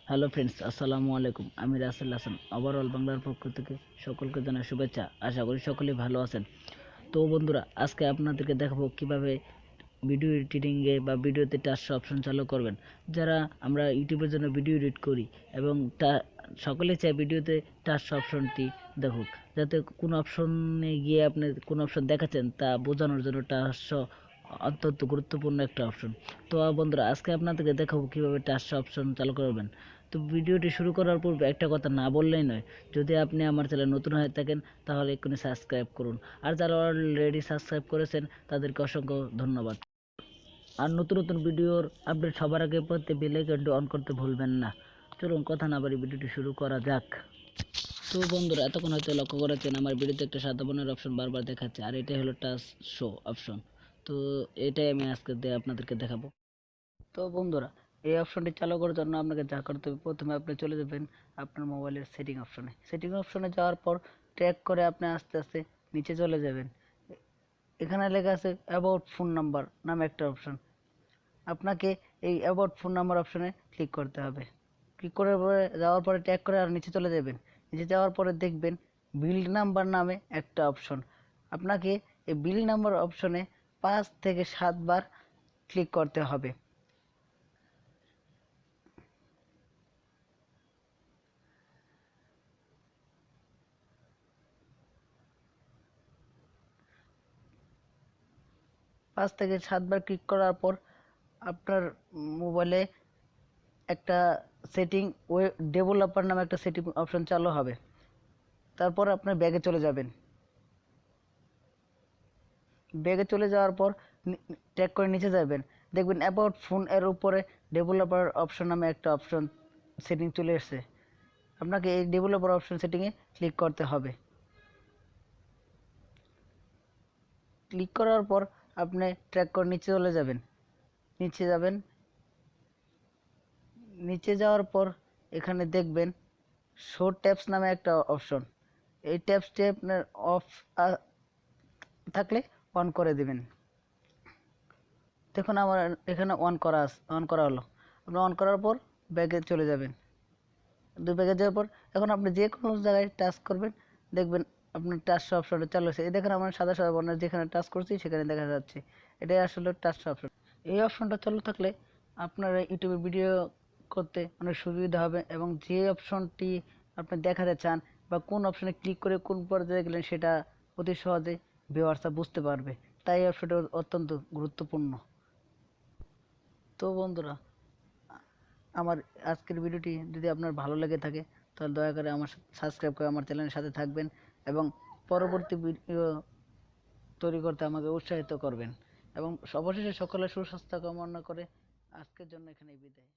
Hello friends, আসসালামু আলাইকুম। আমি রাসেল হাসান ওভারঅল বাংলার পক্ষ থেকে সকলকে জানাই শুভেচ্ছা। আশা করি সকলেই ভালো আছেন। তো বন্ধুরা, আজকে আপনাদেরকে দেখাবো কিভাবে ভিডিও এডিটিংয়ে বা ভিডিওতে টাচ অপশন চালু করবেন। যারা আমরা ইউটিউবের জন্য ভিডিও এডিট করি এবং সকলে চায় ভিডিওতে টাচ অপশনটি দেখুক, যাতে কোন অপশনে গিয়ে আপনি কোন অপশন দেখাচ্ছেন তা বোঝানোর জন্য টাচ অত্যন্ত গুরুত্বপূর্ণ একটা অপশন। তো বন্ধুরা, আজকে আপনাদেরকে দেখাবো কিভাবে টাচ অপশন চালু করবেন। তো ভিডিওটি শুরু করার পূর্বে একটা কথা না বললেই নয়, যদি আপনি আমার চ্যানেল নতুন হয়ে থাকেন তাহলে এক্ষুনি সাবস্ক্রাইব করুন, আর যারা অলরেডি সাবস্ক্রাইব করেছেন তাদেরকে অসংখ্য ধন্যবাদ। আর নতুন নতুন ভিডিওর আপডেট সবার আগে পেতে বেল আইকনটি অন করতে ভুলবেন না। চলুন কথা না বাড়ি ভিডিওটি শুরু করা যাক। তো বন্ধুরা, এতক্ষণ হয়তো লক্ষ্য করেছেন আমার ভিডিওতে একটা সাদা বর্ণের অপশন বারবার দেখাচ্ছে, আর এটাই হলো টাচ শো অপশন। তো এটাই আমি আজকে আপনাদেরকে দেখাবো। তো বন্ধুরা, এই অপশনটি চালু করার জন্য আপনাকে যা করতে হবে, প্রথমে আপনি চলে যাবেন আপনার মোবাইলের সেটিং অপশনে। সেটিং অপশনে যাওয়ার পর ট্র্যাক করে আপনি আস্তে আস্তে নিচে চলে যাবেন। এখানে লেখা আছে অ্যাবাউট ফোন নাম্বার নামে একটা অপশন। আপনাকে এই অ্যাবাউট ফোন নাম্বার অপশনে ক্লিক করতে হবে। ক্লিক করে যাওয়ার পরে ট্যাগ করে আর নিচে চলে যাবেন। নিচে যাওয়ার পরে দেখবেন বিল্ড নাম্বার নামে একটা অপশন। আপনাকে এই বিল্ড নাম্বার অপশনে 5 থেকে 7 বার ক্লিক করতে হবে। পাঁচ থেকে 7 বার ক্লিক করার পর আপনার মোবাইলে একটা সেটিং ওয়েব ডেভেলপার নামে একটা সেটিং অপশন চালু হবে। তারপর আপনার ব্যাগে চলে যাবেন। ব্যাগে চলে যাওয়ার পর ট্যাগ করে নিচে যাবেন, দেখবেন অ্যাবাউট ফোন এর উপরে ডেভেলপার অপশন নামে একটা অপশন সেটিং চলে এসেছে। আপনাকে এই ডেভেলপার অপশন সেটিংয়ে ক্লিক করতে হবে। ক্লিক করার পর আপনি ট্র্যাক করে নিচে চলে যাবেন। নিচে যাবেন, নিচে যাওয়ার পর এখানে দেখবেন শো ট্যাবস নামে একটা অপশন। এই ট্যাবসটি আপনার অফ থাকলে অন করে দিবেন। দেখুন আমার এখানে অন করা হলো। আপনি অন করার পর ব্যাগে চলে যাবেন। ব্যাগে যাওয়ার পর এখন আপনি যে কোনো জায়গায় টাচ করবেন, দেখবেন আপনার টাচ অপশনটা চালু হয়েছে। এই দেখেন আমার সাদা সাদা বর্ণের যেখানে টাচ করছি সেখানে দেখা যাচ্ছে। এটাই আসলে টাচ অপশন। এই অপশনটা চালু থাকলে আপনার ইউটিউবে ভিডিও করতে অনেক সুবিধা হবে, এবং যে অপশনটি আপনি দেখাতে চান বা কোন অপশনে ক্লিক করে কোন পর্যায়ে গেলেন সেটা অতি সহজে ভিউয়ার্সরা বুঝতে পারবে। তাই এই অপশনটা অত্যন্ত গুরুত্বপূর্ণ। তো বন্ধুরা, আমার আজকের ভিডিওটি যদি আপনার ভালো লেগে থাকে তাহলে দয়া করে আমার সাবস্ক্রাইব করে আমার চ্যানেলের সাথে থাকবেন এবং পরবর্তী ভিডিও তৈরি করতে আমাকে উৎসাহিত করবেন। এবং অবশেষে সকলের সুস্বাস্থ্য কামনা করে আজকের জন্য এখানেই বিদায়।